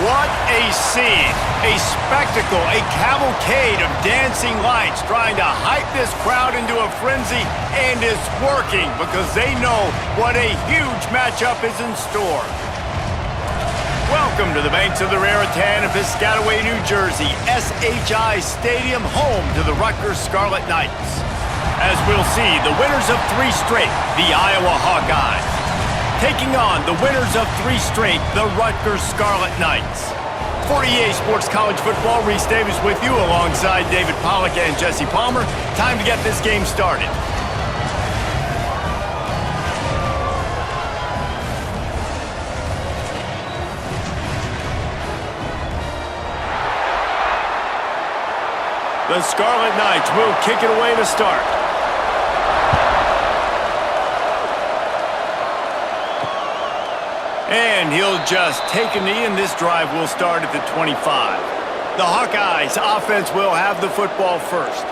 What a scene, a spectacle, a cavalcade of dancing lights trying to hype this crowd into a frenzy, and it's working because they know what a huge matchup is in store. Welcome to the banks of the Raritan in Piscataway, New Jersey, SHI Stadium, home to the Rutgers Scarlet Knights. As we'll see, the winners of 3 straight, the Iowa Hawkeyes, taking on the winners of 3 straight, the Rutgers Scarlet Knights. For EA Sports College Football, Reese Davis with you alongside David Pollack and Jesse Palmer. Time to get this game started. The Scarlet Knights will kick it away to start. And he'll just take a knee, and this drive will start at the 25. The Hawkeyes offense will have the football first.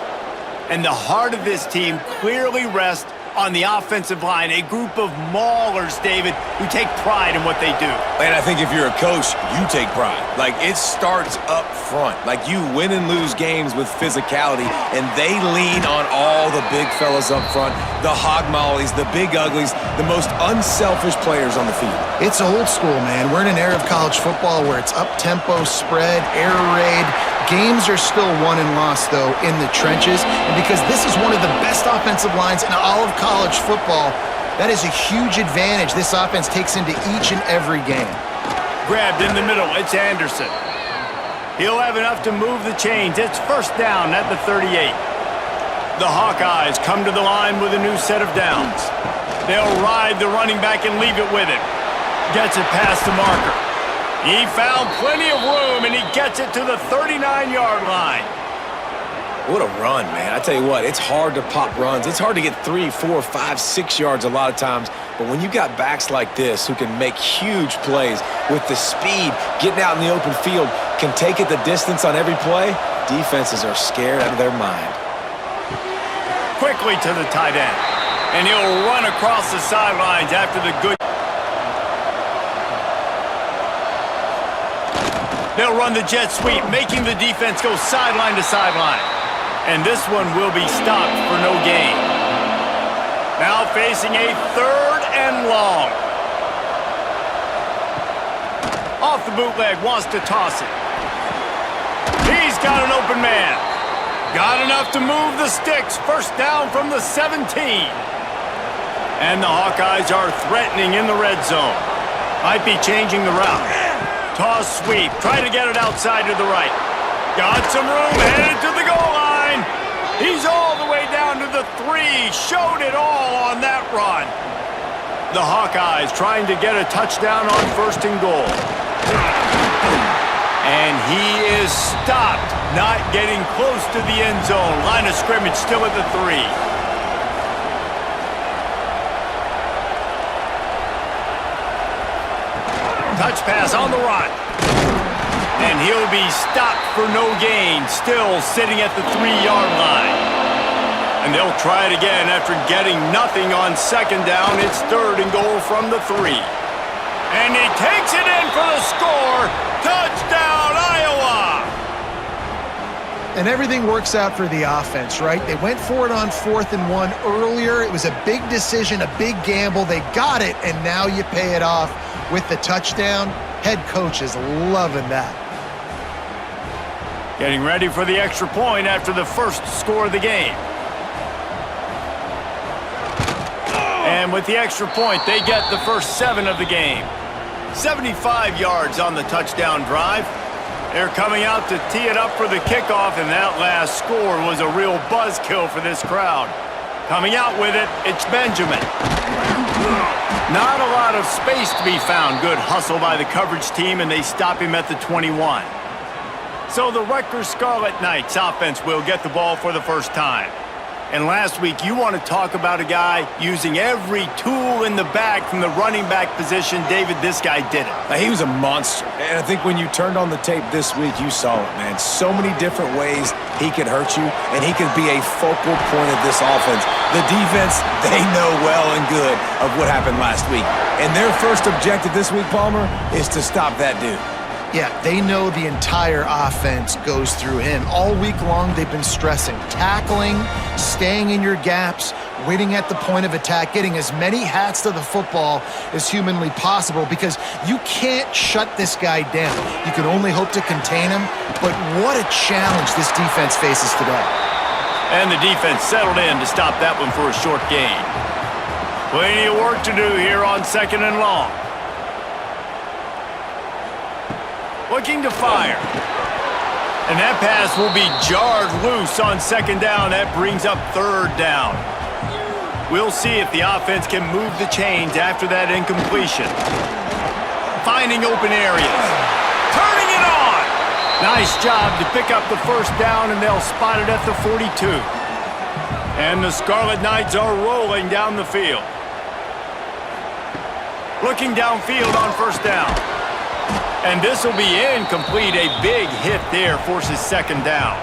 And the heart of this team clearly rests on the offensive line, a group of maulers, David, who take pride in what they do. And I think if you're a coach, you take pride. Like, it starts up front. Like, you win and lose games with physicality, and they lean on all the big fellas up front, the hog mollies, the big uglies, the most unselfish players on the field. It's old school, man. We're in an era of college football where it's up-tempo, spread, air raid. Games are still won and lost, though, in the trenches. And because this is one of the best offensive lines in all of college football, that is a huge advantage this offense takes into each and every game. Grabbed in the middle, it's Anderson. He'll have enough to move the chains. It's first down at the 38. The Hawkeyes come to the line with a new set of downs. They'll ride the running back and leave it with him. Gets it past the marker. He found plenty of room, and he gets it to the 39-yard line. What a run, man. I tell you what, it's hard to pop runs. It's hard to get 3, 4, 5, 6 yards a lot of times. But when you got backs like this who can make huge plays with the speed, getting out in the open field, can take it the distance on every play, defenses are scared out of their mind. Quickly to the tight end. And he'll run across the sidelines after the good. They'll run the jet sweep, making the defense go sideline to sideline. And this one will be stopped for no gain. Now facing a 3rd and long. Off the bootleg, wants to toss it. He's got an open man. Got enough to move the sticks. First down from the 17. And the Hawkeyes are threatening in the red zone. Might be changing the route. Toss sweep. Try to get it outside to the right. Got some room. Headed to the goal line. He's all the way down to the 3. Showed it all on that run. The Hawkeyes trying to get a touchdown on 1st and goal. And he is stopped. Not getting close to the end zone. Line of scrimmage still at the 3. Touch pass on the run. And he'll be stopped for no gain, still sitting at the 3-yard line. And they'll try it again after getting nothing on 2nd down. It's 3rd and goal from the 3. And he takes it in for the score. Touchdown, Iowa! And everything works out for the offense, right? They went for it on 4th and 1 earlier. It was a big decision, a big gamble. They got it, and now you pay it off with the touchdown. Head coach is loving that. Getting ready for the extra point after the first score of the game. And with the extra point, they get the first 7 of the game. 75 yards on the touchdown drive. They're coming out to tee it up for the kickoff, and that last score was a real buzzkill for this crowd. Coming out with it, it's Benjamin. Not a lot of space to be found. Good hustle by the coverage team, and they stop him at the 21. So the Rutgers Scarlet Knights offense will get the ball for the first time. And last week, you want to talk about a guy using every tool in the bag from the running back position. David, this guy did it. He was a monster. And I think when you turned on the tape this week, you saw it, man. So many different ways he could hurt you, and he could be a focal point of this offense. The defense, they know well and good of what happened last week. And their first objective this week, Palmer, is to stop that dude. Yeah, they know the entire offense goes through him. All week long, they've been stressing tackling, staying in your gaps, waiting at the point of attack, getting as many hats to the football as humanly possible because you can't shut this guy down. You can only hope to contain him, but what a challenge this defense faces today. And the defense settled in to stop that one for a short gain. Plenty of work to do here on 2nd and long. Looking to fire. And that pass will be jarred loose on 2nd down. That brings up 3rd down. We'll see if the offense can move the chains after that incompletion. Finding open areas. Turning it on! Nice job to pick up the 1st down, and they'll spot it at the 42. And the Scarlet Knights are rolling down the field. Looking downfield on 1st down. And this will be incomplete. A big hit there forces 2nd down.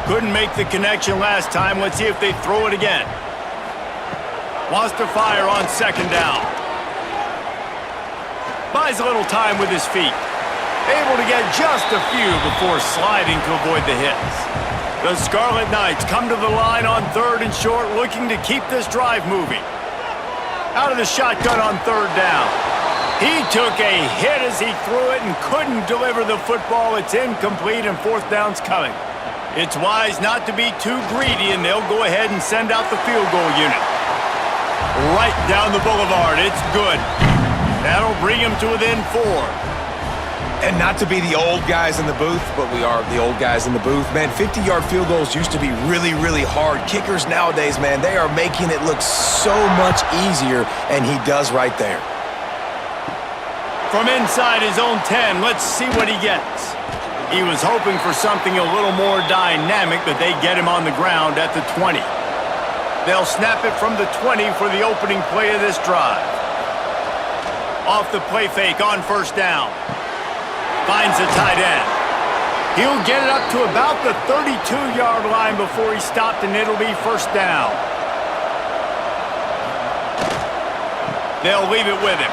Couldn't make the connection last time. Let's see if they throw it again. Wants to fire on 2nd down. Buys a little time with his feet. Able to get just a few before sliding to avoid the hits. The Scarlet Knights come to the line on 3rd and short, looking to keep this drive moving. Out of the shotgun on 3rd down. He took a hit as he threw it and couldn't deliver the football. It's incomplete and 4th down's coming. It's wise not to be too greedy, and they'll go ahead and send out the field goal unit. Right down the boulevard. It's good. That'll bring him to within 4. And not to be the old guys in the booth, but we are the old guys in the booth. Man, 50-yard field goals used to be really, really hard. Kickers nowadays, man, they are making it look so much easier, and he does right there. From inside his own 10, let's see what he gets. He was hoping for something a little more dynamic, but they get him on the ground at the 20. They'll snap it from the 20 for the opening play of this drive. Off the play fake on 1st down. Finds the tight end. He'll get it up to about the 32-yard line before he stopped, and it'll be 1st down. They'll leave it with him.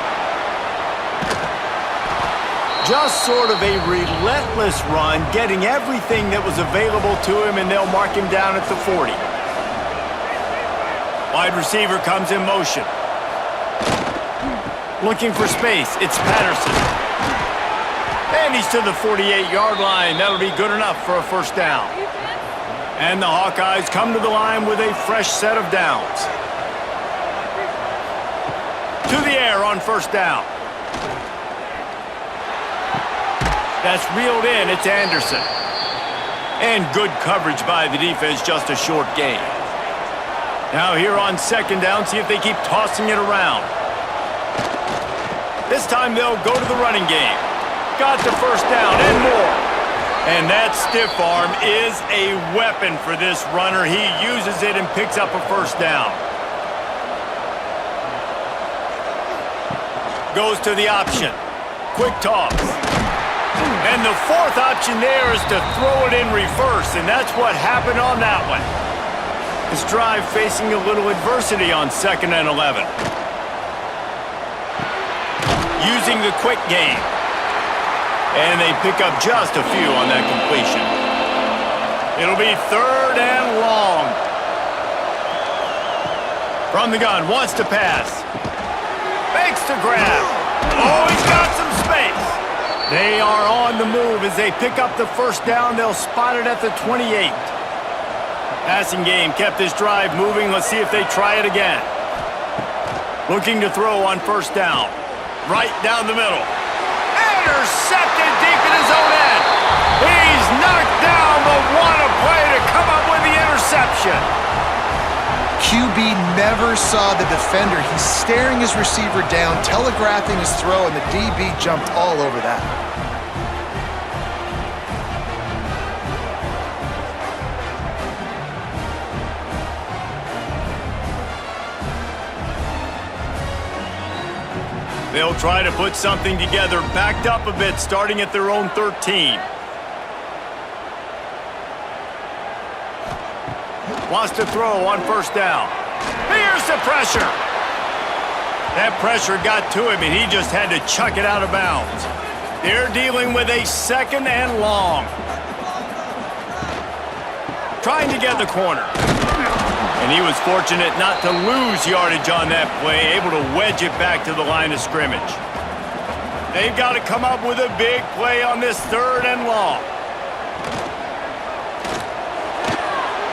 Just sort of a relentless run, getting everything that was available to him, and they'll mark him down at the 40. Wide receiver comes in motion. Looking for space. It's Patterson. And he's to the 48-yard line. That'll be good enough for a 1st down. And the Hawkeyes come to the line with a fresh set of downs. To the air on 1st down. That's reeled in. It's Anderson. And good coverage by the defense, just a short gain. Now here on 2nd down, see if they keep tossing it around. This time they'll go to the running game. Got the 1st down and more. And that stiff arm is a weapon for this runner. He uses it and picks up a 1st down. Goes to the option. Quick toss. And the 4th option there is to throw it in reverse, and that's what happened on that one. This drive facing a little adversity on 2nd and 11. Using the quick game. And they pick up just a few on that completion. It'll be 3rd and long. From the gun, wants to pass. Fakes to grab. Oh, he's got some space. They are on the move as they pick up the 1st down. They'll spot it at the 28. Passing game kept this drive moving. Let's see if they try it again. Looking to throw on 1st down. Right down the middle. Intercepted deep in his own end. He's knocked down, but what a play to come up with the interception. QB never saw the defender. He's staring his receiver down, telegraphing his throw, and the DB jumped all over that. They'll try to put something together, backed up a bit, starting at their own 13. Wants to throw on 1st down. Here's the pressure. That pressure got to him, and he just had to chuck it out of bounds. They're dealing with a 2nd and long. Trying to get the corner. And he was fortunate not to lose yardage on that play, able to wedge it back to the line of scrimmage. They've got to come up with a big play on this 3rd and long.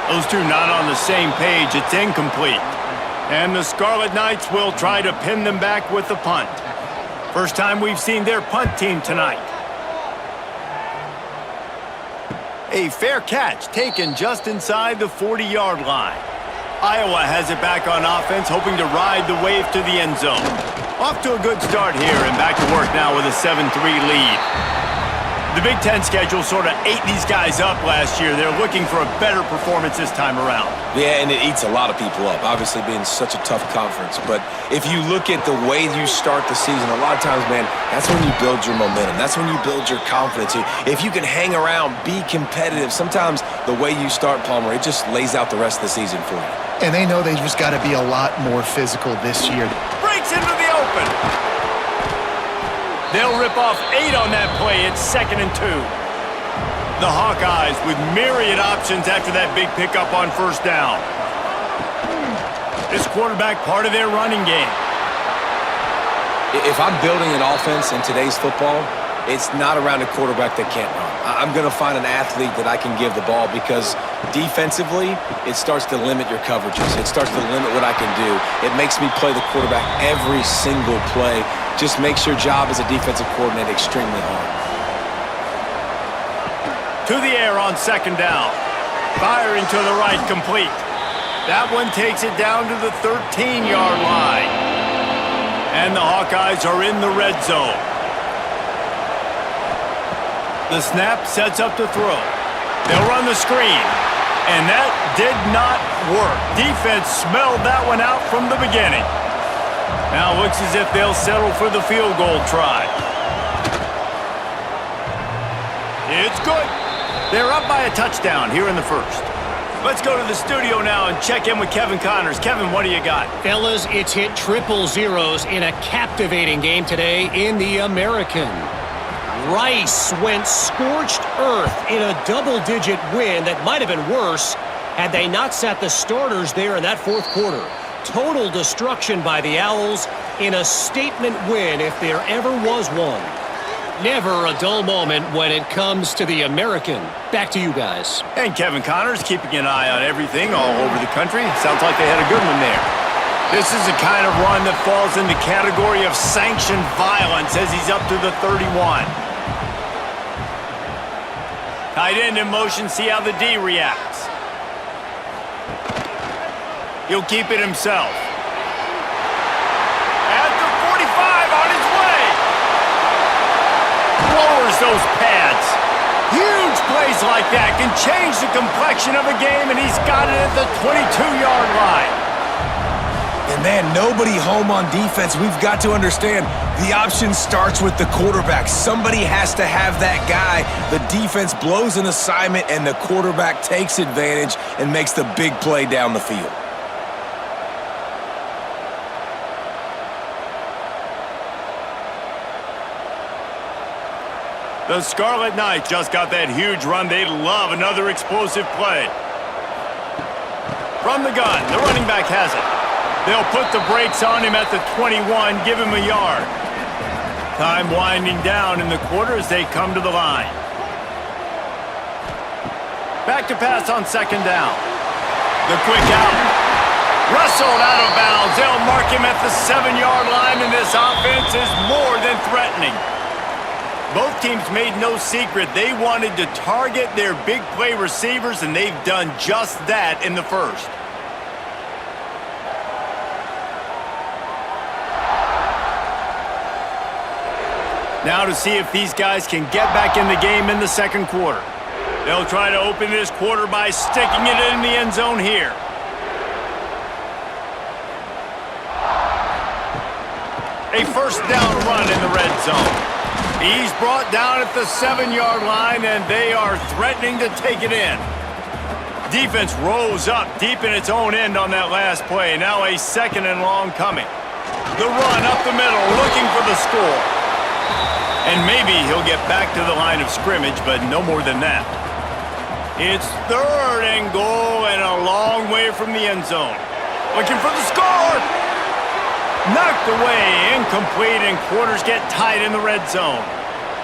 Those two not on the same page. It's incomplete. And the Scarlet Knights will try to pin them back with the punt. First time we've seen their punt team tonight. A fair catch taken just inside the 40-yard line. Iowa has it back on offense, hoping to ride the wave to the end zone. Off to a good start here and back to work now with a 7-3 lead. The Big Ten schedule sort of ate these guys up last year. They're looking for a better performance this time around. Yeah, and it eats a lot of people up, obviously being such a tough conference. But if you look at the way you start the season, a lot of times, man, that's when you build your momentum. That's when you build your confidence. If you can hang around, be competitive, sometimes the way you start, Palmer, it just lays out the rest of the season for you. And they know they just got to be a lot more physical this year. Breaks into the open. They'll rip off 8 on that play. It's 2nd and 2. The Hawkeyes with myriad options after that big pickup on 1st down. This quarterback part of their running game. If I'm building an offense in today's football, it's not around a quarterback that can't run. I'm going to find an athlete that I can give the ball because defensively, it starts to limit your coverages. It starts to limit what I can do. It makes me play the quarterback every single play. Just makes your job as a defensive coordinator extremely hard. To the air on 2nd down. Firing to the right, complete. That one takes it down to the 13-yard line. And the Hawkeyes are in the red zone. The snap sets up to throw. They'll run the screen. And that did not work. Defense smelled that one out from the beginning. Now it looks as if they'll settle for the field goal try. It's good. They're up by a touchdown here in the 1st. Let's go to the studio now and check in with Kevin Connors. Kevin, what do you got? Fellas, it's hit triple zeros in a captivating game today in the American. Rice went scorched earth in a double-digit win that might have been worse had they not sat the starters there in that 4th quarter. Total destruction by the Owls in a statement win if there ever was one. Never a dull moment when it comes to the American. Back to you guys. And Kevin Connors keeping an eye on everything all over the country. Sounds like they had a good one there. This is the kind of run that falls in the category of sanctioned violence as he's up to the 31. Tight end in motion, see how the D reacts. He'll keep it himself. At the 45 on his way. Lowers those pads. Huge plays like that can change the complexion of a game, and he's got it at the 22-yard line. And man, nobody home on defense. We've got to understand the option starts with the quarterback. Somebody has to have that guy. The defense blows an assignment, and the quarterback takes advantage and makes the big play down the field. The Scarlet Knights just got that huge run. They'd love another explosive play. From the gun, the running back has it. They'll put the brakes on him at the 21, give him a yard. Time winding down in the quarter as they come to the line. Back to pass on 2nd down. The quick out. Wrestled out of bounds. They'll mark him at the 7-yard line, and this offense is more than threatening. Both teams made no secret they wanted to target their big play receivers, and they've done just that in the 1st. Now to see if these guys can get back in the game in the 2nd quarter. They'll try to open this quarter by sticking it in the end zone here. A 1st down run in the red zone. He's brought down at the 7-yard line, and they are threatening to take it in. Defense rose up deep in its own end on that last play. Now a 2nd and long coming. The run up the middle, looking for the score. And maybe he'll get back to the line of scrimmage, but no more than that. It's 3rd and goal and a long way from the end zone. Looking for the score! Knocked away, incomplete, and quarters get tight in the red zone.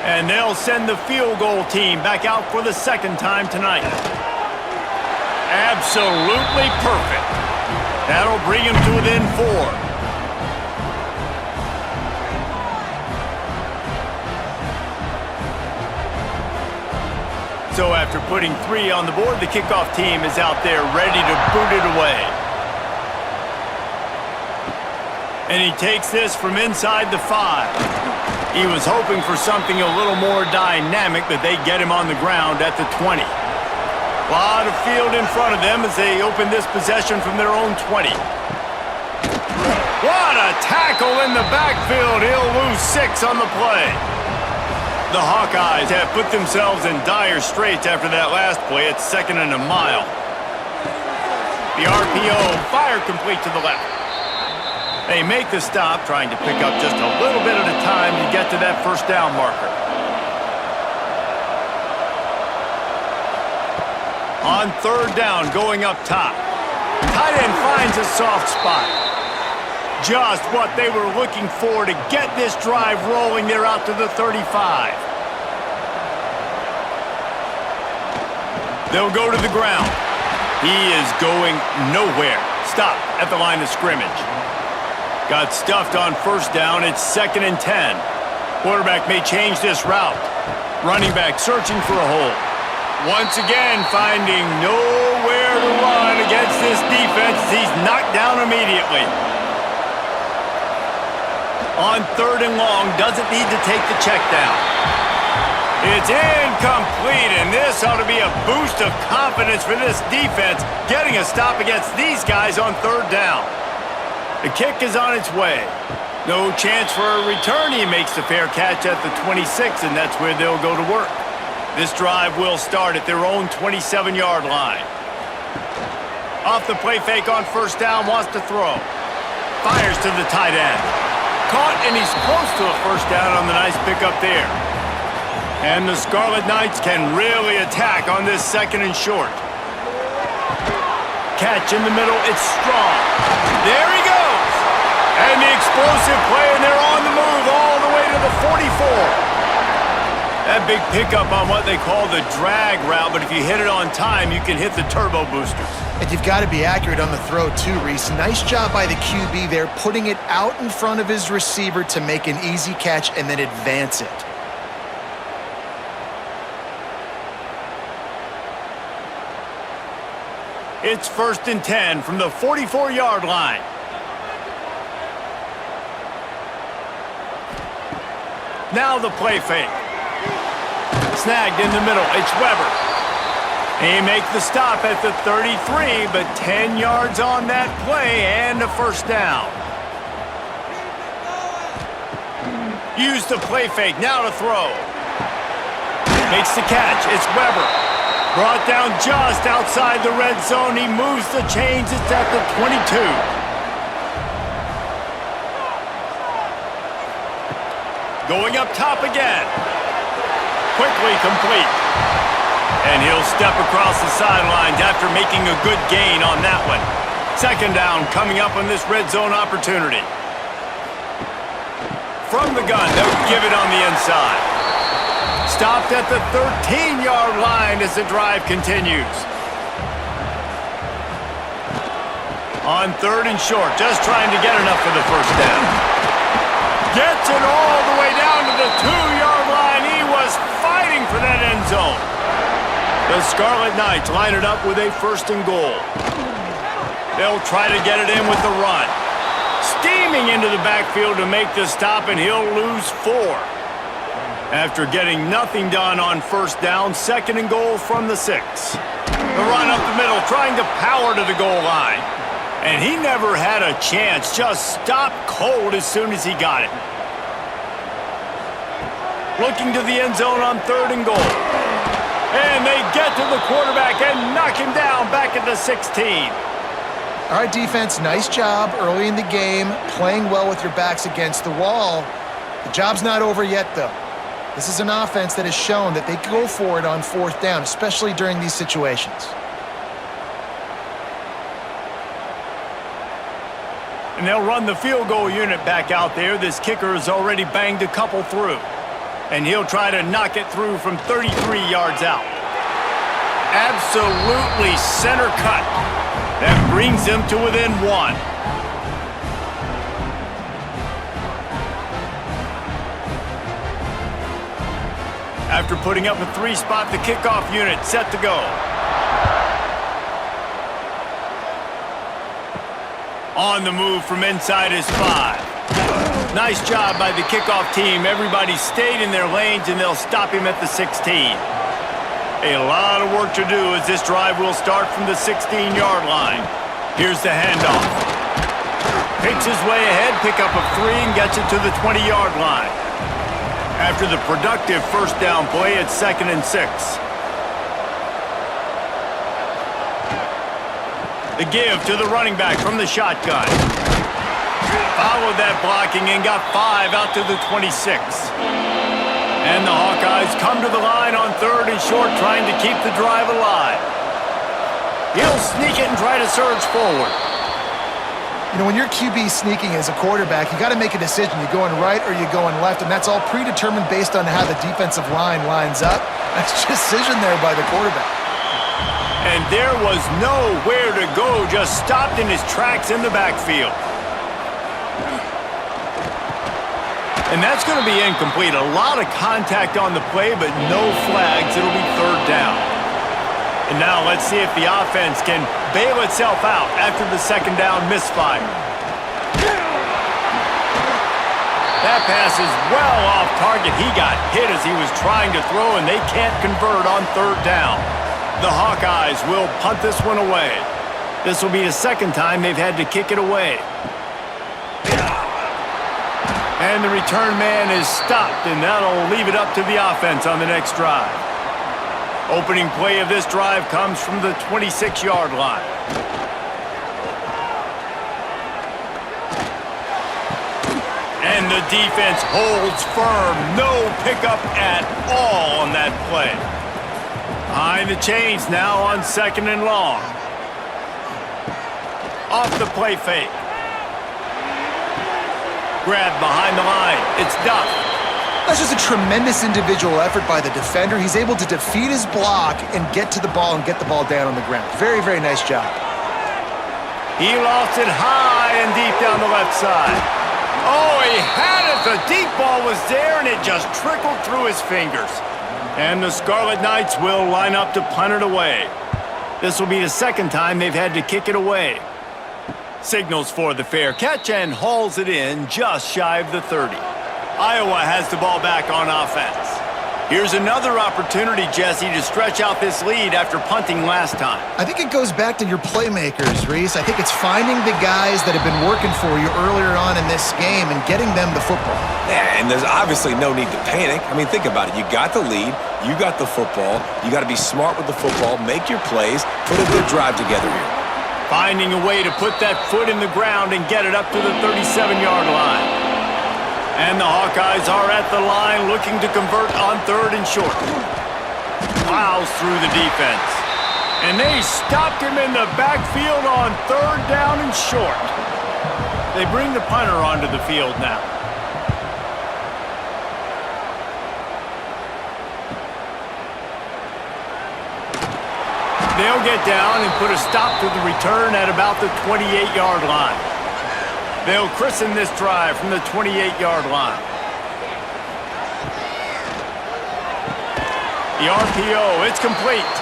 And they'll send the field goal team back out for the 2nd time tonight. Absolutely perfect. That'll bring him to within 4. So after putting 3 on the board, the kickoff team is out there ready to boot it away. And he takes this from inside the 5. He was hoping for something a little more dynamic, but they get him on the ground at the 20. A lot of field in front of them as they open this possession from their own 20. What a tackle in the backfield. He'll lose 6 on the play. The Hawkeyes have put themselves in dire straits after that last play. It's 2nd and a mile. The RPO fire complete to the left. They make the stop, trying to pick up just a little bit at a time to get to that 1st down marker. On 3rd down, going up top. Tight end finds a soft spot. Just what they were looking for to get this drive rolling. They're out to the 35. They'll go to the ground. He is going nowhere. Stop at the line of scrimmage. Got stuffed on 1st down. It's 2nd and 10. Quarterback may change this route. Running back searching for a hole. Once again, finding nowhere to run against this defense. He's knocked down immediately. On 3rd and long, doesn't need to take the check down. It's incomplete, and this ought to be a boost of confidence for this defense, getting a stop against these guys on 3rd down. The kick is on its way. No chance for a return. He makes the fair catch at the 26, and that's where they'll go to work. This drive will start at their own 27-yard line. Off the play fake on 1st down, wants to throw. Fires to the tight end. Caught, and he's close to a 1st down on the nice pickup there. And the Scarlet Knights can really attack on this 2nd and short. Catch in the middle, it's strong. There he goes! And the explosive play, and they're on the move all the way to the 44. That big pickup on what they call the drag route, but if you hit it on time, you can hit the turbo boosters. And you've got to be accurate on the throw too, Reese. Nice job by the QB there, putting it out in front of his receiver to make an easy catch and then advance it. It's 1st and 10 from the 44-yard line. Now the play fake. Snagged in the middle. It's Weber. He makes the stop at the 33, but 10 yards on that play and a 1st down. Use the play fake. Now to throw. Makes the catch. It's Weber. Brought down just outside the red zone. He moves the chains. It's at the 22. Going up top again. Quickly complete. And he'll step across the sidelines after making a good gain on that one. 2nd down coming up on this red zone opportunity. From the gun, they'll give it on the inside. Stopped at the 13-yard line as the drive continues. On 3rd and short, just trying to get enough for the 1st down. Gets it all the way down to the 2-yard line. He was fighting for that end zone. The Scarlet Knights line it up with a 1st and goal. They'll try to get it in with the run. Steaming into the backfield to make the stop, and he'll lose 4. After getting nothing done on 1st down, 2nd and goal from the 6. The run up the middle, trying to power to the goal line. And he never had a chance, just stopped cold as soon as he got it. Looking to the end zone on 3rd and goal. And they get to the quarterback and knock him down back at the 16. All right, defense, nice job early in the game, playing well with your backs against the wall. The job's not over yet, though. This is an offense that has shown that they go for it on fourth down, especially during these situations. And they'll run the field goal unit back out there. This kicker has already banged a couple through. And he'll try to knock it through from 33 yards out. Absolutely center cut. That brings him to within 1. After putting up a 3-spot, the kickoff unit set to go. On the move from inside his 5. Nice job by the kickoff team. Everybody stayed in their lanes, and they'll stop him at the 16. A lot of work to do as this drive will start from the 16-yard line. Here's the handoff. Picks his way ahead, pick up a 3, and gets it to the 20-yard line. After the productive first down play, it's 2nd and 6. The give to the running back from the shotgun. Followed that blocking and got 5 out to the 26. And the Hawkeyes come to the line on 3rd and short, trying to keep the drive alive. He'll sneak it and try to surge forward. You know, when you're QB sneaking as a quarterback, you got to make a decision. You going right or you going left, and that's all predetermined based on how the defensive line lines up. That's decision there by the quarterback. And there was nowhere to go, just stopped in his tracks in the backfield. And that's going to be incomplete. A lot of contact on the play, but no flags. It'll be 3rd down. And now let's see if the offense can bail itself out after the 2nd down misfire. That pass is well off target. He got hit as he was trying to throw, and they can't convert on 3rd down. The Hawkeyes will punt this one away. This will be the 2nd time they've had to kick it away. And the return man is stopped, and that'll leave it up to the offense on the next drive. Opening play of this drive comes from the 26-yard line. And the defense holds firm. No pickup at all on that play. Behind the chains now on 2nd and long. Off the play fake. Grab behind the line. It's Duff. That's just a tremendous individual effort by the defender. He's able to defeat his block and get to the ball and get the ball down on the ground. Very, very nice job. He lost it high and deep down the left side. Oh, he had it. The deep ball was there, and it just trickled through his fingers. And the Scarlet Knights will line up to punt it away. This will be the 2nd time they've had to kick it away. Signals for the fair catch and hauls it in just shy of the 30. Iowa has the ball back on offense. Here's another opportunity, Jesse, to stretch out this lead after punting last time. I think it goes back to your playmakers, Reese. I think it's finding the guys that have been working for you earlier on in this game and getting them the football. Yeah, and there's obviously no need to panic. I mean, think about it. You got the lead. You got the football. You got to be smart with the football, make your plays, put a good drive together here. Finding a way to put that foot in the ground and get it up to the 37-yard line. And the Hawkeyes are at the line looking to convert on 3rd and short. Plows through the defense. And they stopped him in the backfield on 3rd down and short. They bring the punter onto the field now. They'll get down and put a stop to the return at about the 28-yard line. They'll christen this drive from the 28-yard line. The RPO, it's complete.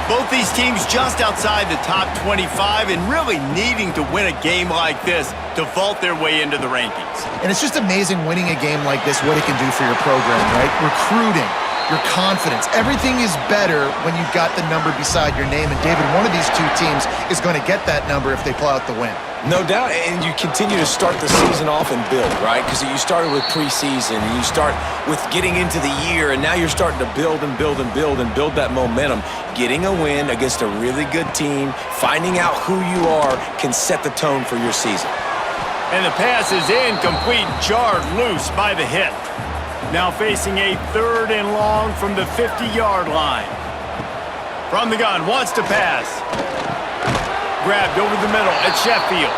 Both these teams just outside the top 25 and really needing to win a game like this to vault their way into the rankings. And it's just amazing winning a game like this, what it can do for your program, right? Recruiting, your confidence. Everything is better when you've got the number beside your name. And David, one of these two teams is going to get that number if they pull out the win. No doubt, and you continue to start the season off and build, right? Because you started with preseason, and you start with getting into the year, and now you're starting to build and build and build and build that momentum. Getting a win against a really good team, finding out who you are can set the tone for your season. And the pass is incomplete, jarred loose by the hit. Now facing a 3rd and long from the 50-yard line. From the gun, wants to pass. Grabbed over the middle at Sheffield.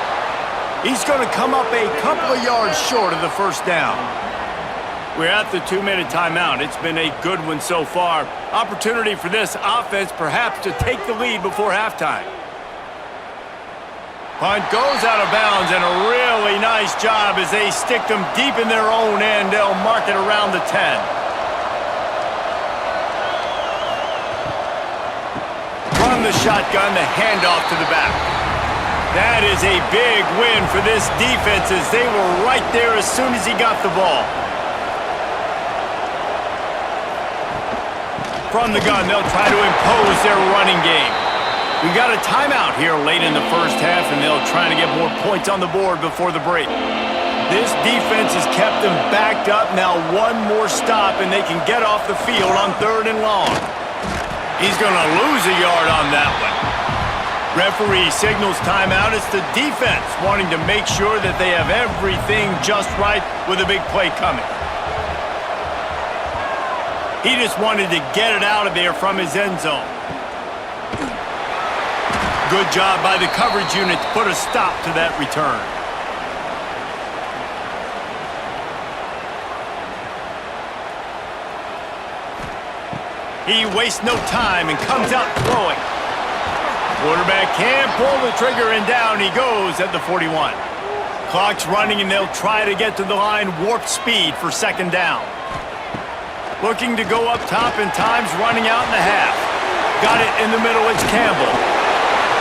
He's going to come up a couple of yards short of the first down. We're at the 2-minute timeout. It's been a good one so far. Opportunity for this offense perhaps to take the lead before halftime. Punt goes out of bounds, and a really nice job as they stick them deep in their own end. They'll mark it around the 10. From the shotgun, the handoff to the back. That is a big win for this defense as they were right there as soon as he got the ball. From the gun, they'll try to impose their running game. We've got a timeout here late in the first half, and they'll try to get more points on the board before the break. This defense has kept them backed up. Now one more stop, and they can get off the field on 3rd and long. He's going to lose a yard on that one. Referee signals timeout. It's the defense wanting to make sure that they have everything just right with a big play coming. He just wanted to get it out of there from his end zone. Good job by the coverage unit to put a stop to that return. He wastes no time and comes out throwing. Quarterback can't pull the trigger, and down he goes at the 41. Clock's running, and they'll try to get to the line warp speed for 2nd down. Looking to go up top, and time's running out in the half. Got it in the middle, it's Campbell.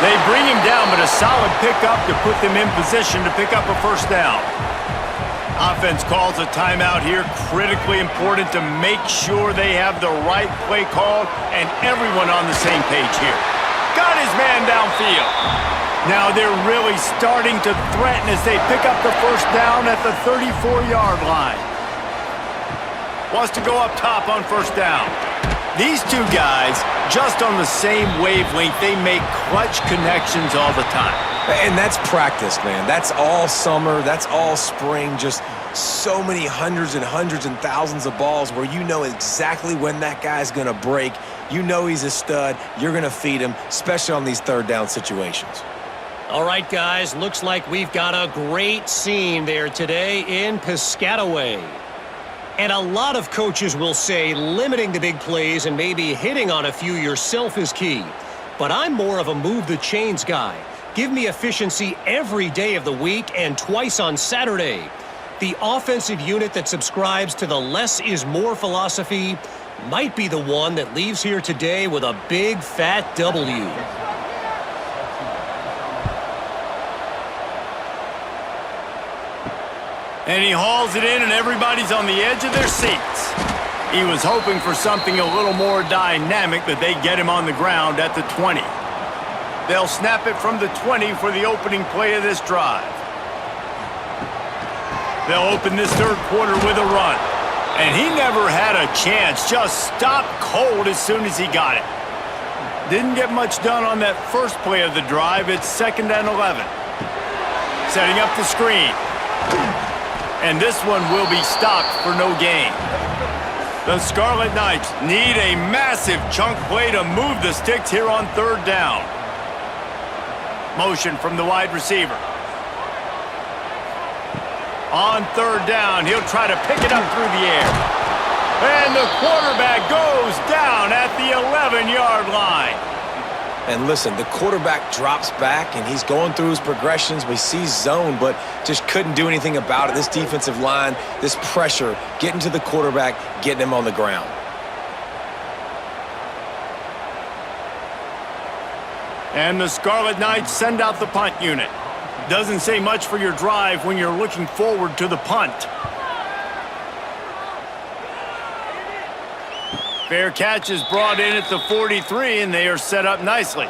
They bring him down, but a solid pickup to put them in position to pick up a 1st down. Offense calls a timeout here, critically important to make sure they have the right play call and everyone on the same page here. Got his man downfield. Now they're really starting to threaten as they pick up the 1st down at the 34-yard line. Wants to go up top on 1st down. These two guys, just on the same wavelength, they make clutch connections all the time. And that's practice, man. That's all summer. That's all spring. Just so many hundreds and hundreds and thousands of balls where you know exactly when that guy's going to break. You know he's a stud. You're going to feed him, especially on these 3rd down situations. All right, guys, looks like we've got a great scene there today in Piscataway. And a lot of coaches will say limiting the big plays and maybe hitting on a few yourself is key. But I'm more of a move the chains guy. Give me efficiency every day of the week and twice on Saturday. The offensive unit that subscribes to the less is more philosophy might be the one that leaves here today with a big fat W. And he hauls it in, and everybody's on the edge of their seats. He was hoping for something a little more dynamic, but they get him on the ground at the 20. They'll snap it from the 20 for the opening play of this drive. They'll open this 3rd quarter with a run. And he never had a chance, just stopped cold as soon as he got it. Didn't get much done on that first play of the drive. It's 2nd and 11. Setting up the screen. And this one will be stopped for no gain. The Scarlet Knights need a massive chunk play to move the sticks here on 3rd down. Motion from the wide receiver. On 3rd down, he'll try to pick it up through the air. And the quarterback goes down at the 11-yard line. And listen, the quarterback drops back, and he's going through his progressions. We see zone, but just couldn't do anything about it. This defensive line, this pressure, getting to the quarterback, getting him on the ground. And the Scarlet Knights send out the punt unit. Doesn't say much for your drive when you're looking forward to the punt. Fair catch is brought in at the 43, and they are set up nicely.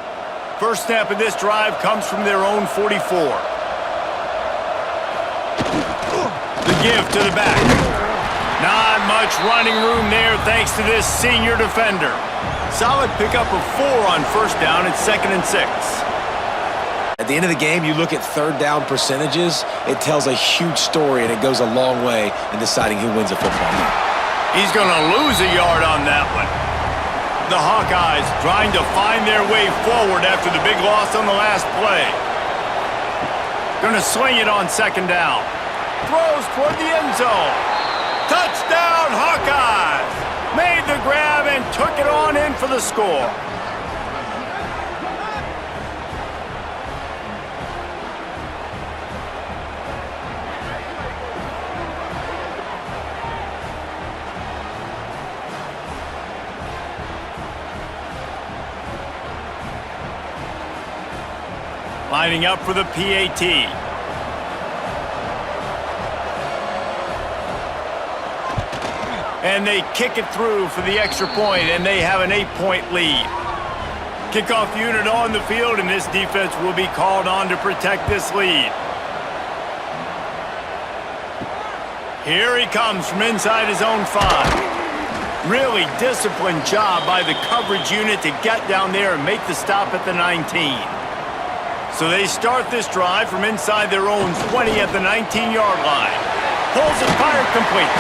First snap of this drive comes from their own 44. The give to the back. Not much running room there thanks to this senior defender. Solid pickup of 4 on 1st down. It's 2nd and 6. At the end of the game, you look at 3rd down percentages. It tells a huge story, and it goes a long way in deciding who wins a football game. He's going to lose a yard on that one. The Hawkeyes trying to find their way forward after the big loss on the last play. Going to sling it on second down. Throws toward the end zone. Touchdown, Hawkeyes! Made the grab and took it on in for the score. Lining up for the PAT. And they kick it through for the extra point, and they have an 8-point lead. Kickoff unit on the field, and this defense will be called on to protect this lead. Here he comes from inside his own 5. Really disciplined job by the coverage unit to get down there and make the stop at the 19. So they start this drive from inside their own 20 at the 19-yard line. Pulls it, fired complete.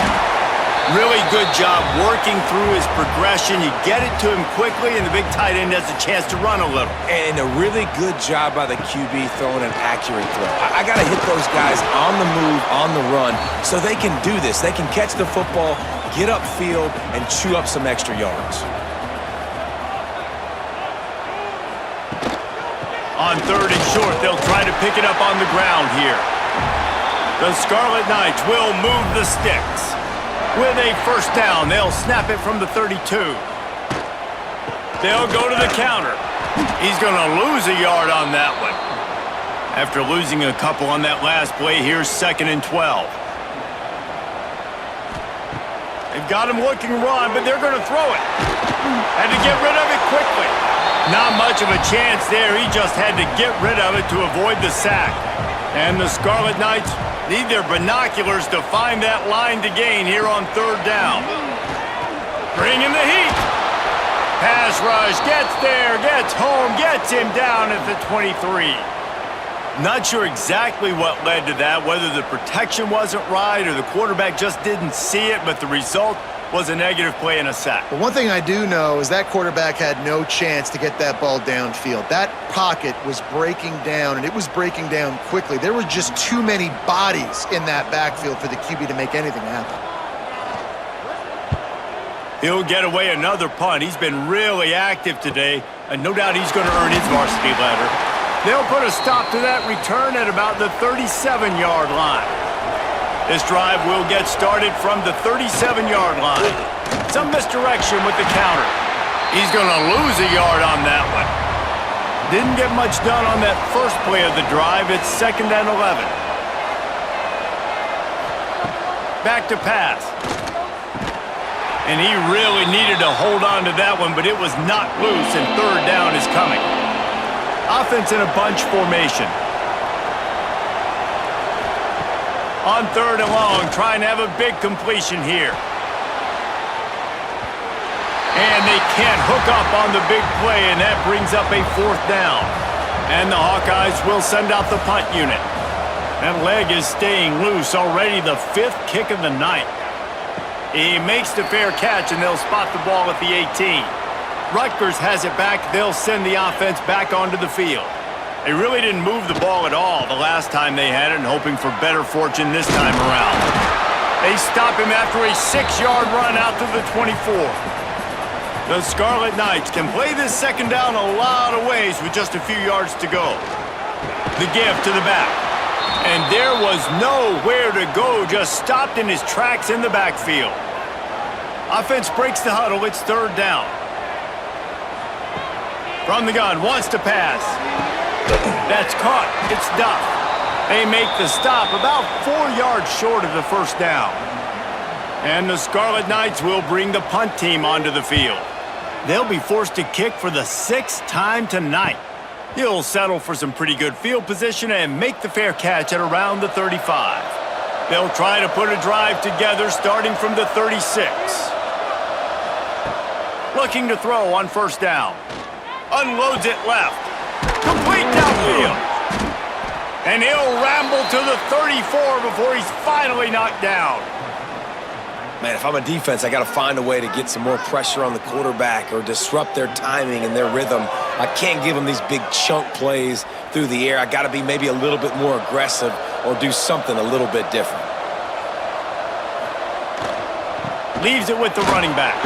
Really good job working through his progression. You get it to him quickly, and the big tight end has a chance to run a little. And a really good job by the QB throwing an accurate throw. I got to hit those guys on the move, on the run, so they can do this. They can catch the football, get upfield, and chew up some extra yards. On third and short, they'll try to pick it up on the ground here. The Scarlet Knights will move the sticks. With a first down, they'll snap it from the 32. They'll go to the counter. He's going to lose a yard on that one. After losing a couple on that last play, here's 2nd and 12. They've got him looking run, but they're going to throw it. Had to get rid of it quickly. Not much of a chance there. He just had to get rid of it to avoid the sack. And the Scarlet Knights need their binoculars to find that line to gain here on third down. Bring in the heat. Pass rush, gets there, gets home, gets him down at the 23. Not sure exactly what led to that, whether the protection wasn't right or the quarterback just didn't see it, but the result was a negative play and a sack. But one thing I do know is that quarterback had no chance to get that ball downfield. That pocket was breaking down, and it was breaking down quickly. There were just too many bodies in that backfield for the QB to make anything happen. He'll get away another punt. He's been really active today, and no doubt he's going to earn his varsity letter. They'll put a stop to that return at about the 37-yard line. This drive will get started from the 37-yard line. Some misdirection with the counter. He's going to lose a yard on that one. Didn't get much done on that first play of the drive. It's 2nd and 11. Back to pass. And he really needed to hold on to that one, but it was not loose, and third down is coming. Offense in a bunch formation. On third and long, trying to have a big completion here. And they can't hook up on the big play, and that brings up a 4th down. And the Hawkeyes will send out the punt unit. That leg is staying loose, already the 5th kick of the night. He makes the fair catch, and they'll spot the ball at the 18. Rutgers has it back. They'll send the offense back onto the field. They really didn't move the ball at all the last time they had it, and hoping for better fortune this time around. They stop him after a 6-yard run out to the 24. The Scarlet Knights can play this second down a lot of ways with just a few yards to go. The give to the back. And there was nowhere to go, just stopped in his tracks in the backfield. Offense breaks the huddle. It's third down. From the gun, wants to pass. That's caught. It's Duff. They make the stop about 4 yards short of the first down. And the Scarlet Knights will bring the punt team onto the field. They'll be forced to kick for the 6th time tonight. He'll settle for some pretty good field position and make the fair catch at around the 35. They'll try to put a drive together starting from the 36. Looking to throw on first down. Unloads it left. Complete downfield. And he'll ramble to the 34 before he's finally knocked down. Man, if I'm a defense, I got to find a way to get some more pressure on the quarterback or disrupt their timing and their rhythm. I can't give them these big chunk plays through the air. I got to be maybe a little bit more aggressive or do something a little bit different. Leaves it with the running back.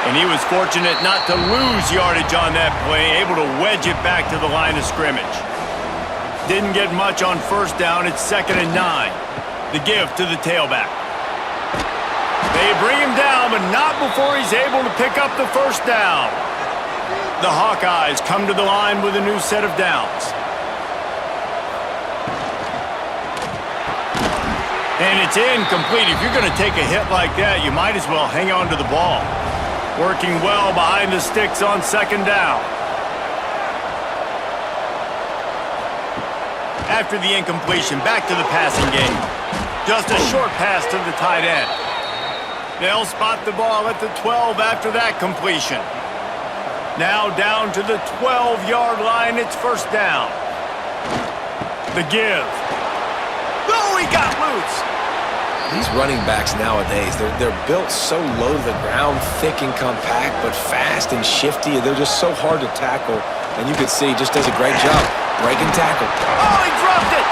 And he was fortunate not to lose yardage on that play, able to wedge it back to the line of scrimmage. Didn't get much on first down. It's 2nd and 9. The give to the tailback. They bring him down, but not before he's able to pick up the first down. The Hawkeyes come to the line with a new set of downs. And it's incomplete. If you're going to take a hit like that, you might as well hang on to the ball. Working well behind the sticks on 2nd down. After the incompletion, back to the passing game. Just a short pass to the tight end. They'll spot the ball at the 12 after that completion. Now down to the 12-yard line. It's first down. The give. Oh, he got loose. These running backs nowadays, they're built so low to the ground, thick and compact, but fast and shifty. They're just so hard to tackle. And you can see, just does a great job breaking tackle. Oh, he dropped it!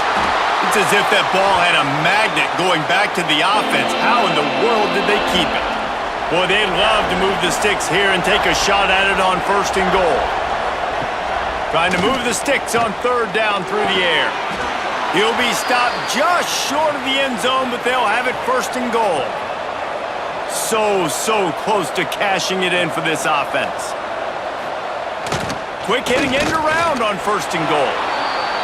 It's as if that ball had a magnet going back to the offense. How in the world did they keep it? Boy, they'd love to move the sticks here and take a shot at it on 1st and goal. Trying to move the sticks on 3rd down through the air. He'll be stopped just short of the end zone, but they'll have it 1st and goal. So close to cashing it in for this offense. Quick hitting end around on 1st and goal.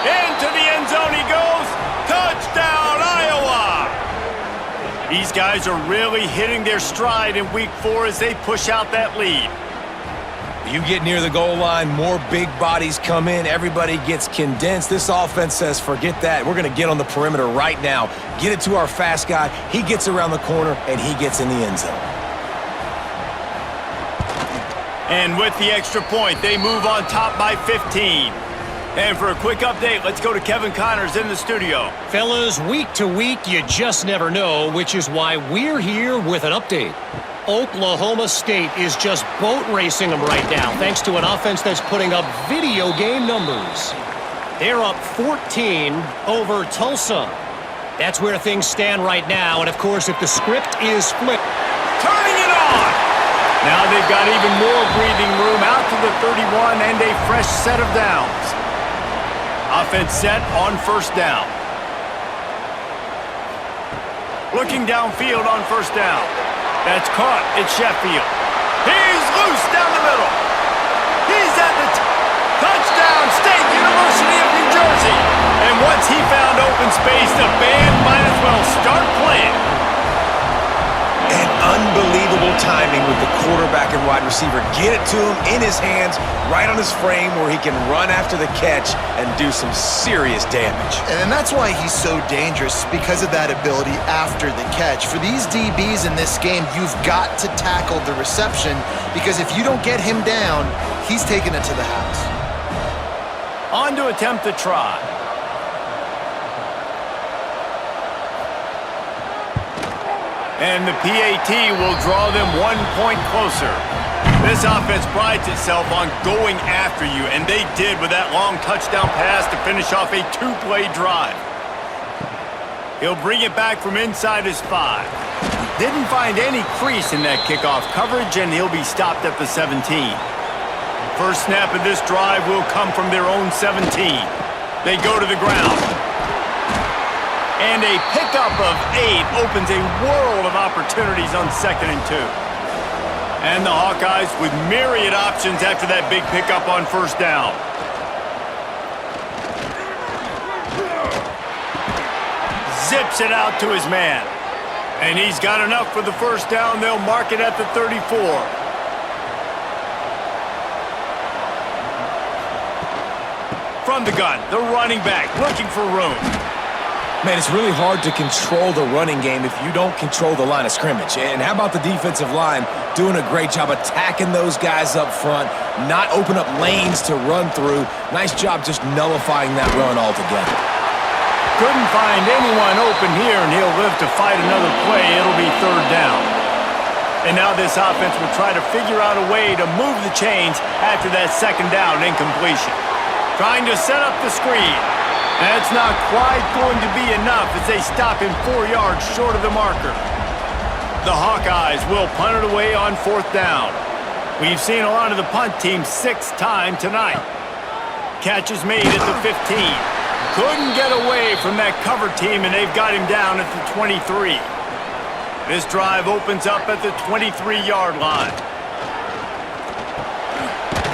Into the end zone he goes. Touchdown, Iowa! These guys are really hitting their stride in week 4 as they push out that lead. You get near the goal line, more big bodies come in, everybody gets condensed. This offense says, forget that. We're going to get on the perimeter right now. Get it to our fast guy. He gets around the corner, and he gets in the end zone. And with the extra point, they move on top by 15. And for a quick update, let's go to Kevin Connors in the studio. Fellas, week to week, you just never know, which is why we're here with an update. Oklahoma State is just boat racing them right now, thanks to an offense that's putting up video game numbers. They're up 14 over Tulsa. That's where things stand right now, and of course, if the script is flipped. Turning it on! Now they've got even more breathing room out to the 31 and a fresh set of downs. Offense set on 1st down. Looking downfield on 1st down. That's caught. It's Sheffield. He's loose down the middle. He's at the touchdown, State University of New Jersey. And once he found open space, the band might as well start playing. And unbelievable timing with the quarterback and wide receiver. Get it to him in his hands, right on his frame where he can run after the catch and do some serious damage. And that's why he's so dangerous, because of that ability after the catch. For these DBs in this game, you've got to tackle the reception, because if you don't get him down, he's taking it to the house. On to attempt the try. And the PAT will draw them 1 point closer. This offense prides itself on going after you, and they did with that long touchdown pass to finish off a 2-play drive. He'll bring it back from inside his 5. Didn't find any crease in that kickoff coverage, and he'll be stopped at the 17. First snap of this drive will come from their own 17. They go to the ground. And a pickup of 8 opens a world of opportunities on 2nd and 2. And the Hawkeyes with myriad options after that big pickup on 1st down. Zips it out to his man. And he's got enough for the first down. They'll mark it at the 34. From the gun, the running back looking for room. Man, it's really hard to control the running game if you don't control the line of scrimmage. And how about the defensive line doing a great job attacking those guys up front, not open up lanes to run through. Nice job just nullifying that run altogether. Couldn't find anyone open here, and he'll live to fight another play. It'll be third down. And now this offense will try to figure out a way to move the chains after that second down incompletion. Trying to set up the screen. That's not quite going to be enough as they stop him 4 yards short of the marker. The Hawkeyes will punt it away on fourth down. We've seen a lot of the punt team 6 times tonight. Catch is made at the 15. Couldn't get away from that cover team, and they've got him down at the 23. This drive opens up at the 23-yard line.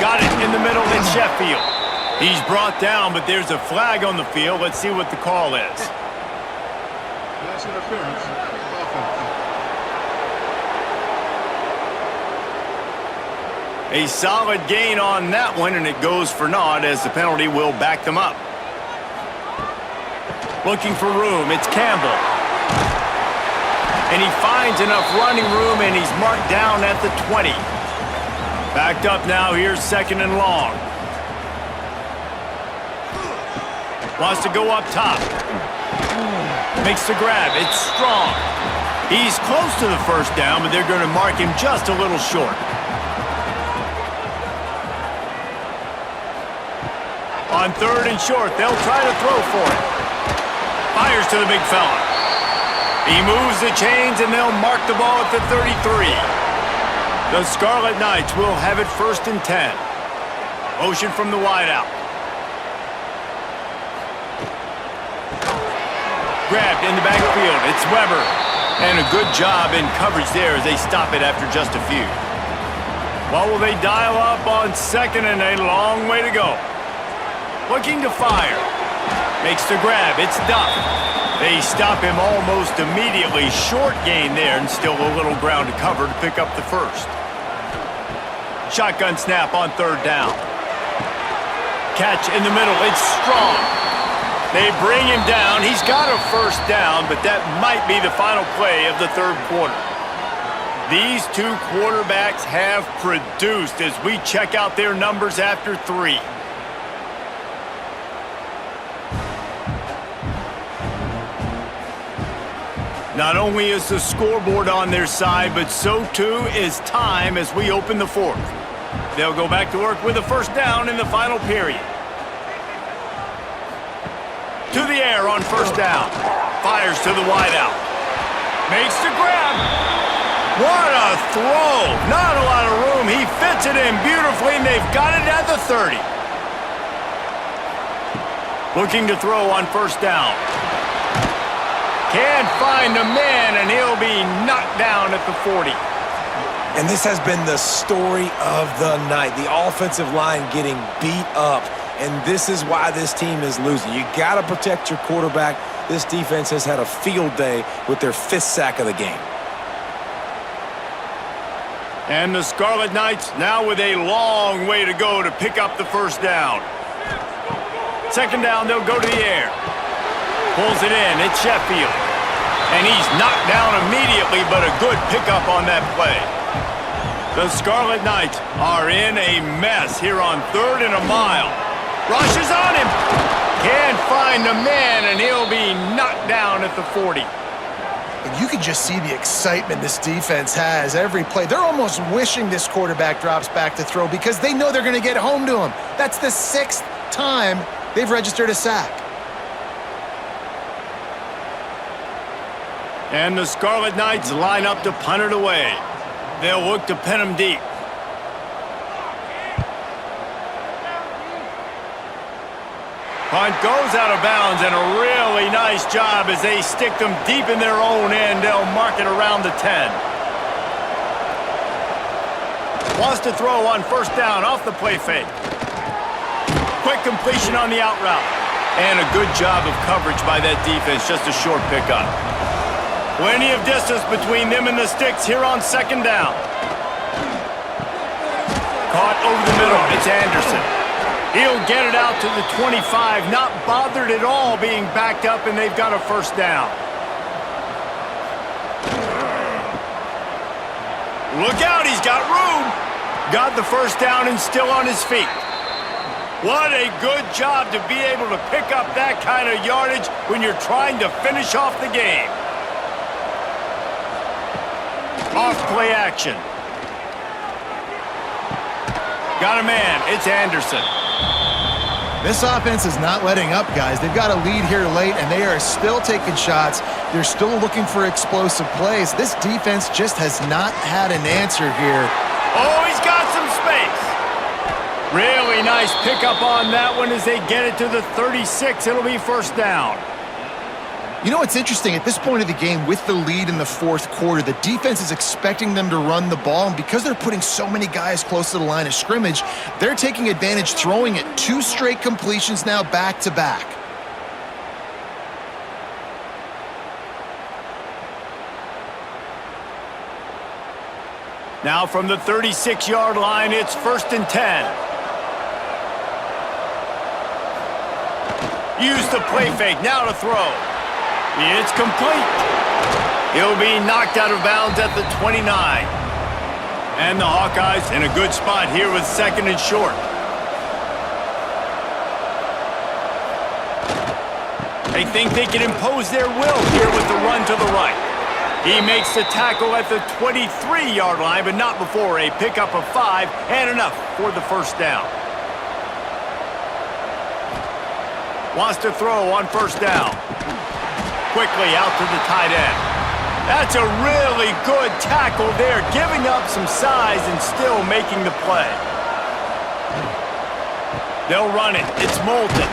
Got it in the middle in Sheffield. He's brought down, but there's a flag on the field. Let's see what the call is. Pass interference. A solid gain on that one, and it goes for naught as the penalty will back them up. Looking for room, it's Campbell. And he finds enough running room, and he's marked down at the 20. Backed up now, here's second and long. Wants to go up top. Makes the grab, it's strong. He's close to the first down, but they're going to mark him just a little short. On third and short, they'll try to throw for it. Fires to the big fella. He moves the chains, and they'll mark the ball at the 33. The Scarlet Knights will have it first and 10. Motion from the wideout. Grabbed in the backfield. It's Weber. And a good job in coverage there as they stop it after just a few. Well, will they dial up on second and a long way to go? Looking to fire. Makes the grab. It's Duff. They stop him almost immediately. Short gain there, and still a little ground to cover to pick up the first. Shotgun snap on third down. Catch in the middle. It's strong. They bring him down. He's got a first down, but that might be the final play of the third quarter. These two quarterbacks have produced as we check out their numbers after 3. Not only is the scoreboard on their side, but so too is time as we open the fourth. They'll go back to work with a first down in the final period. To the air on first down. Fires to the wideout. Makes the grab. What a throw. Not a lot of room. He fits it in beautifully, and they've got it at the 30. Looking to throw on first down. Can't find a man, and he'll be knocked down at the 40. And this has been the story of the night. The offensive line getting beat up, and this is why this team is losing. You got to protect your quarterback. This defense has had a field day with their 5th sack of the game. And the Scarlet Knights now with a long way to go to pick up the first down. Second down, they'll go to the air. Pulls it in, it's Sheffield. And he's knocked down immediately, but a good pickup on that play. The Scarlet Knights are in a mess here on third and a mile. Rushes on him. Can't find the man, and he'll be knocked down at the 40. And you can just see the excitement this defense has every play. They're almost wishing this quarterback drops back to throw because they know they're going to get home to him. That's the 6th time they've registered a sack. And the Scarlet Knights line up to punt it away. They'll look to pin them deep. Punt goes out of bounds, and a really nice job as they stick them deep in their own end. They'll mark it around the 10. Wants to throw on first down off the play fake. Quick completion on the out route. And a good job of coverage by that defense, just a short pickup. Plenty of distance between them and the sticks here on second down. Caught over the middle, it's Anderson. He'll get it out to the 25, not bothered at all being backed up, and they've got a first down. Look out, he's got room. Got the first down and still on his feet. What a good job to be able to pick up that kind of yardage when you're trying to finish off the game. Off play action. Got a man. It's Anderson. This offense is not letting up, guys. They've got a lead here late, and they are still taking shots. They're still looking for explosive plays. This defense just has not had an answer here. Oh, he's got some space. Really nice pickup on that one as they get it to the 36. It'll be first down. You know what's interesting? At this point of the game, with the lead in the fourth quarter, the defense is expecting them to run the ball, and because they're putting so many guys close to the line of scrimmage, they're taking advantage, throwing it 2 straight completions now back-to-back. Now from the 36-yard line, it's 1st and 10. Use the play fake, now to throw. It's complete. He'll be knocked out of bounds at the 29. And the Hawkeyes in a good spot here with 2nd and short. They think they can impose their will here with the run to the right. He makes the tackle at the 23-yard line, but not before a pickup of 5 and enough for the first down. Wants to throw on first down. Quickly out to the tight end. That's a really good tackle there, giving up some size and still making the play. They'll run it. It's Moulton.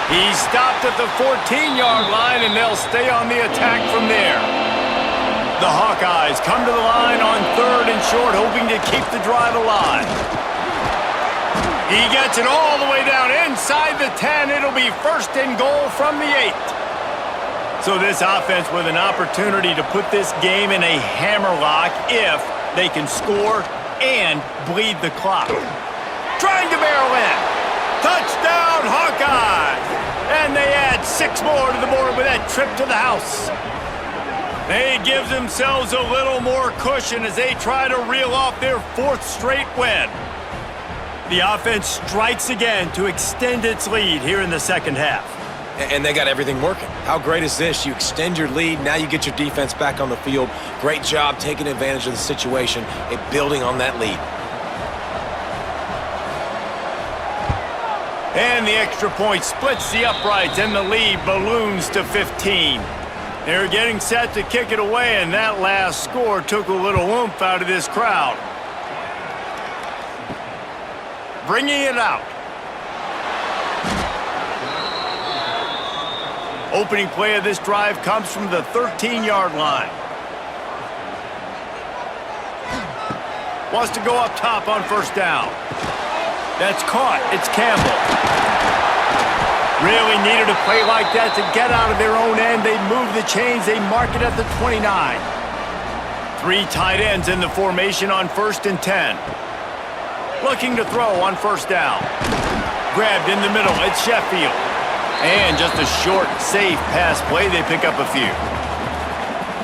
He's stopped at the 14-yard line, and they'll stay on the attack from there. The Hawkeyes come to the line on 3rd and short, hoping to keep the drive alive. He gets it all the way down inside the 10. It'll be 1st and goal from the 8. So this offense with an opportunity to put this game in a hammerlock if they can score and bleed the clock. Trying to barrel in. Touchdown, Hawkeyes! And they add 6 more to the board with that trip to the house. They give themselves a little more cushion as they try to reel off their 4th straight win. The offense strikes again to extend its lead here in the second half. And they got everything working. How great is this? You extend your lead, now you get your defense back on the field. Great job taking advantage of the situation and building on that lead. And the extra point splits the uprights, and the lead balloons to 15. They're getting set to kick it away, and that last score took a little oomph out of this crowd. Bringing it out. Opening play of this drive comes from the 13-yard line. Wants to go up top on first down. That's caught. It's Campbell. Really needed a play like that to get out of their own end. They move the chains. They mark it at the 29. 3 tight ends in the formation on 1st and 10. Looking to throw on first down. Grabbed in the middle. It's Sheffield. And just a short, safe pass play. They pick up a few.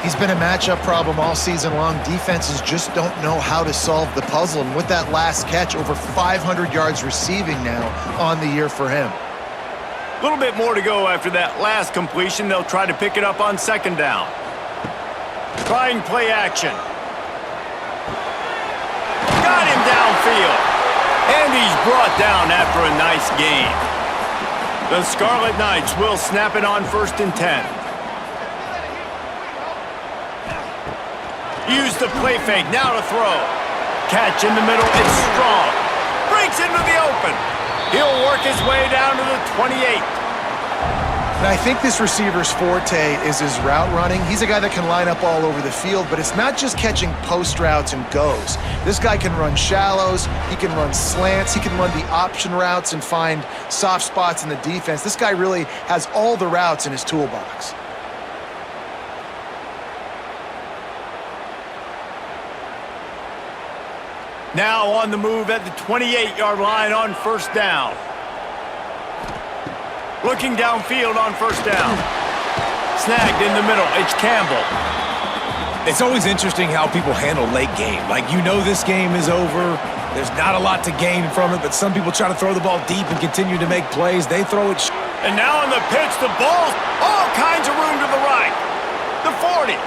He's been a matchup problem all season long. Defenses just don't know how to solve the puzzle. And with that last catch, over 500 yards receiving now on the year for him. A little bit more to go after that last completion. They'll try to pick it up on 2nd down. Trying play action. Got him downfield. And he's brought down after a nice gain. The Scarlet Knights will snap it on 1st and 10. Use the play fake, now to throw. Catch in the middle, it's strong. Breaks into the open. He'll work his way down to the 28. And I think this receiver's forte is his route running. He's a guy that can line up all over the field, but it's not just catching post routes and goes. This guy can run shallows, he can run slants, he can run the option routes and find soft spots in the defense. This guy really has all the routes in his toolbox. Now on the move at the 28-yard line on first down. Looking downfield on first down. Snagged in the middle. It's Campbell. It's always interesting how people handle late game. Like, you know this game is over. There's not a lot to gain from it, but some people try to throw the ball deep and continue to make plays. They throw it. And now on the pitch, the ball, all kinds of room to the right. The 40,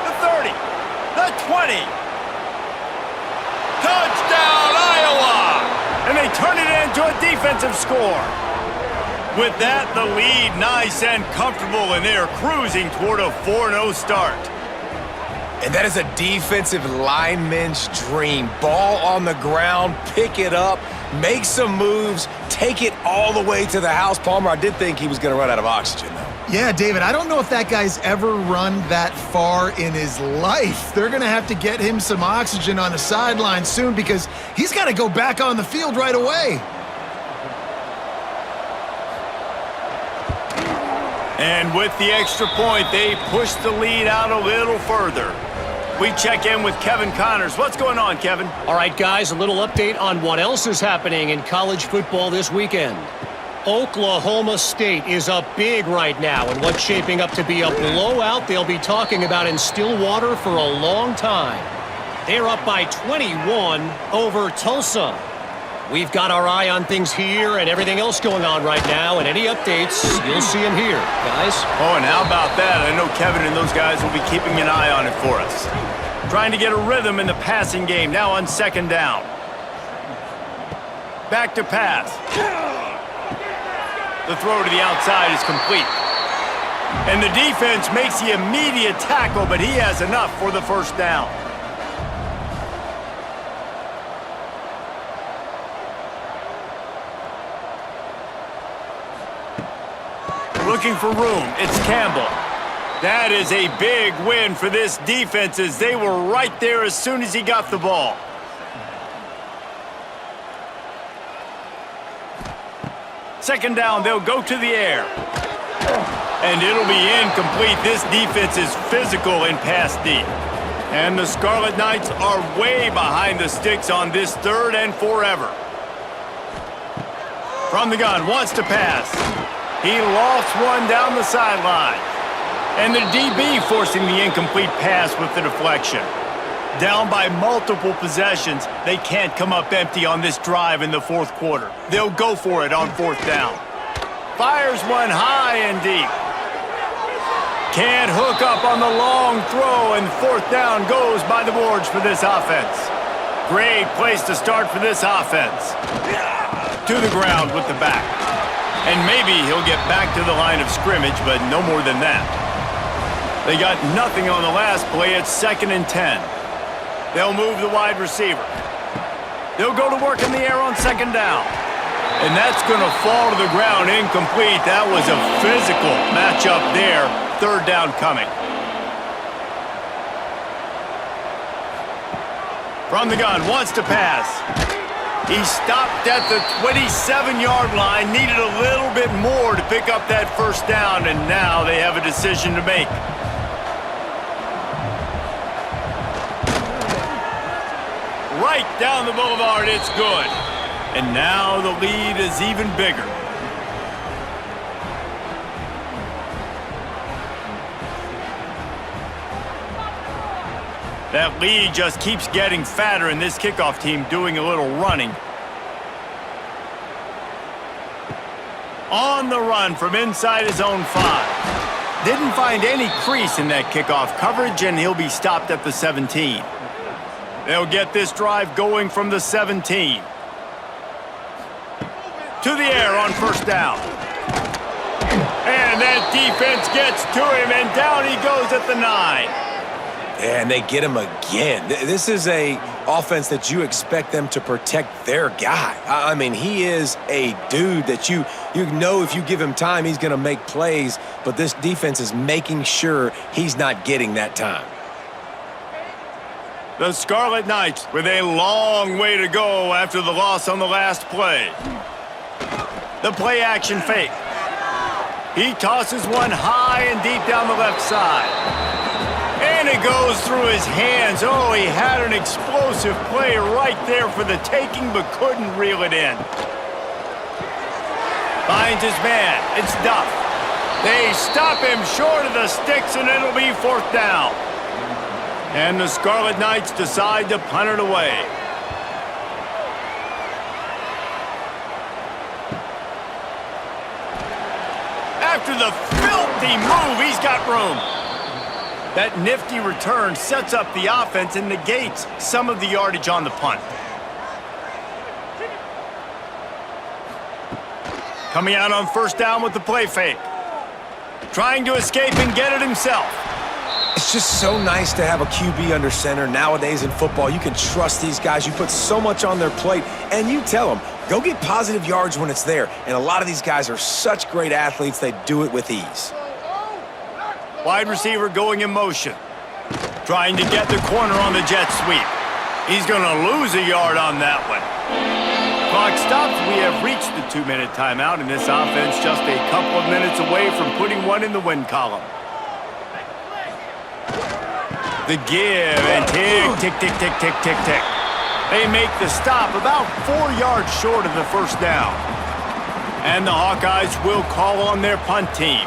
the 30, the 20. Touchdown, Iowa! And they turn it into a defensive score. With that, the lead nice and comfortable, and they're cruising toward a 4-0 start. And that is a defensive lineman's dream. Ball on the ground, pick it up, make some moves, take it all the way to the house. Palmer, I did think he was going to run out of oxygen, though. Yeah, David, I don't know if that guy's ever run that far in his life. They're going to have to get him some oxygen on the sideline soon because he's got to go back on the field right away. And with the extra point, they push the lead out a little further. We check in with Kevin Connors. What's going on, Kevin? All right, guys, a little update on what else is happening in college football this weekend. Oklahoma State is up big right now in what's shaping up to be a blowout they'll be talking about in Stillwater for a long time. They're up by 21 over Tulsa. We've got our eye on things here and everything else going on right now, and any updates, you'll see them here, guys. Oh, and how about that? I know Kevin and those guys will be keeping an eye on it for us. Trying to get a rhythm in the passing game, now on second down. Back to pass. The throw to the outside is complete. And the defense makes the immediate tackle, but he has enough for the first down. Looking for room, it's Campbell. That is a big win for this defense as they were right there as soon as he got the ball. Second down, they'll go to the air. And it'll be incomplete. This defense is physical in pass D. And the Scarlet Knights are way behind the sticks on this third and forever. From the gun, wants to pass. He lost one down the sideline. And the DB forcing the incomplete pass with the deflection. Down by multiple possessions, they can't come up empty on this drive in the fourth quarter. They'll go for it on fourth down. Fires one high and deep. Can't hook up on the long throw, and fourth down goes by the boards for this offense. Great place to start for this offense. To the ground with the back. And maybe he'll get back to the line of scrimmage, but no more than that. They got nothing on the last play. It's 2nd and 10. They'll move the wide receiver. They'll go to work in the air on second down. And that's going to fall to the ground incomplete. That was a physical matchup there. Third down coming. From the gun, wants to pass. He stopped at the 27-yard line, needed a little bit more to pick up that first down, and now they have a decision to make. Right down the boulevard, it's good. And now the lead is even bigger. That lead just keeps getting fatter, and this kickoff team doing a little running. On the run from inside his own 5. Didn't find any crease in that kickoff coverage, and he'll be stopped at the 17. They'll get this drive going from the 17. To the air on first down. And that defense gets to him, and down he goes at the 9. And they get him again. This is a offense that you expect them to protect their guy. I mean, he is a dude that you know if you give him time, he's going to make plays, but this defense is making sure he's not getting that time. The Scarlet Knights with a long way to go after the loss on the last play. The play action fake. He tosses one high and deep down the left side. And it goes through his hands. Oh, he had an explosive play right there for the taking, but couldn't reel it in. Finds his man. It's Duff. They stop him short of the sticks, and it'll be fourth down. And the Scarlet Knights decide to punt it away. After the filthy move, he's got room. That nifty return sets up the offense and negates some of the yardage on the punt. Coming out on first down with the play fake. Trying to escape and get it himself. It's just so nice to have a QB under center. Nowadays in football, you can trust these guys. You put so much on their plate, and you tell them, go get positive yards when it's there. And a lot of these guys are such great athletes, they do it with ease. Wide receiver going in motion. Trying to get the corner on the jet sweep. He's going to lose a yard on that one. Clock stops. We have reached the 2-minute timeout, and this offense just a couple of minutes away from putting one in the win column. The give and tick, tick, tick, tick, tick, tick, tick. They make the stop about 4 yards short of the first down. And the Hawkeyes will call on their punt team.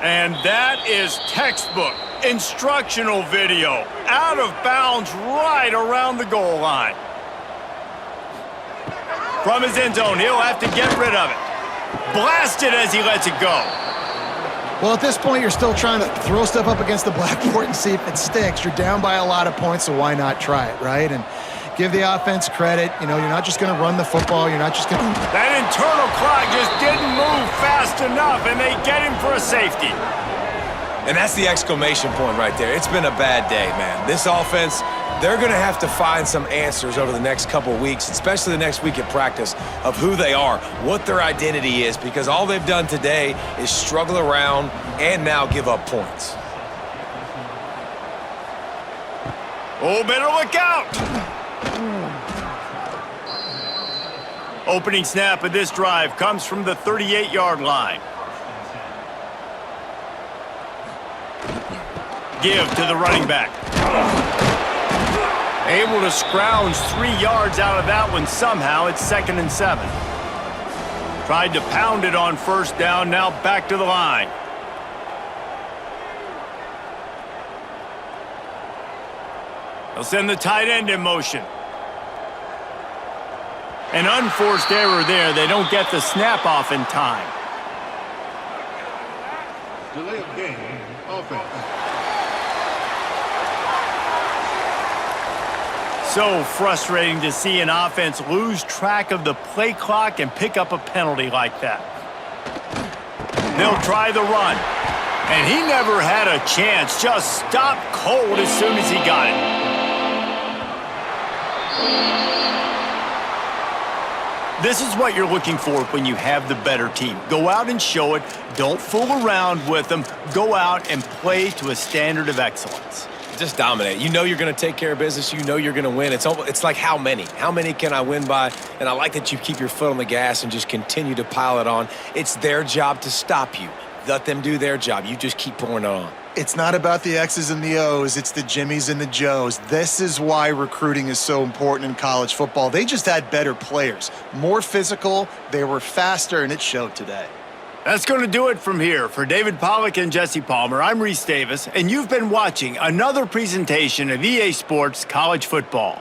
And that is textbook instructional video. Out of bounds right around the goal line. From his end zone, he'll have to get rid of it. Blasted as he lets it go. Well, at this point, you're still trying to throw stuff up against the blackboard and see if it sticks. You're down by a lot of points, so why not try it, right? And give the offense credit. You know, you're not just going to run the football. You're not just going to... That internal clock just didn't move fast enough, and they get him for a safety. And that's the exclamation point right there. It's been a bad day, man. This offense, they're going to have to find some answers over the next couple of weeks, especially the next week at practice, of who they are, what their identity is, because all they've done today is struggle around and now give up points. Oh, better look out! Opening snap of this drive comes from the 38-yard line. Give to the running back. Able to scrounge 3 yards out of that one somehow. It's 2nd and 7. Tried to pound it on first down, now back to the line. They'll send the tight end in motion. An unforced error there. They don't get the snap off in time. Delay of game, offense. So frustrating to see an offense lose track of the play clock and pick up a penalty like that. They'll try the run. And he never had a chance. Just stopped cold as soon as he got it. This is what you're looking for when you have the better team. Go out and show it. Don't fool around with them. Go out and play to a standard of excellence. Just dominate. You know you're going to take care of business. You know you're going to win. It's like how many? How many can I win by? And I like that you keep your foot on the gas and just continue to pile it on. It's their job to stop you. Let them do their job. You just keep pouring it on. It's not about the X's and the O's. It's the Jimmies and the Joes. This is why recruiting is so important in college football. They just had better players, more physical, they were faster, and it showed today. That's going to do it from here. For David Pollack and Jesse Palmer, I'm Reese Davis, and you've been watching another presentation of EA Sports College Football.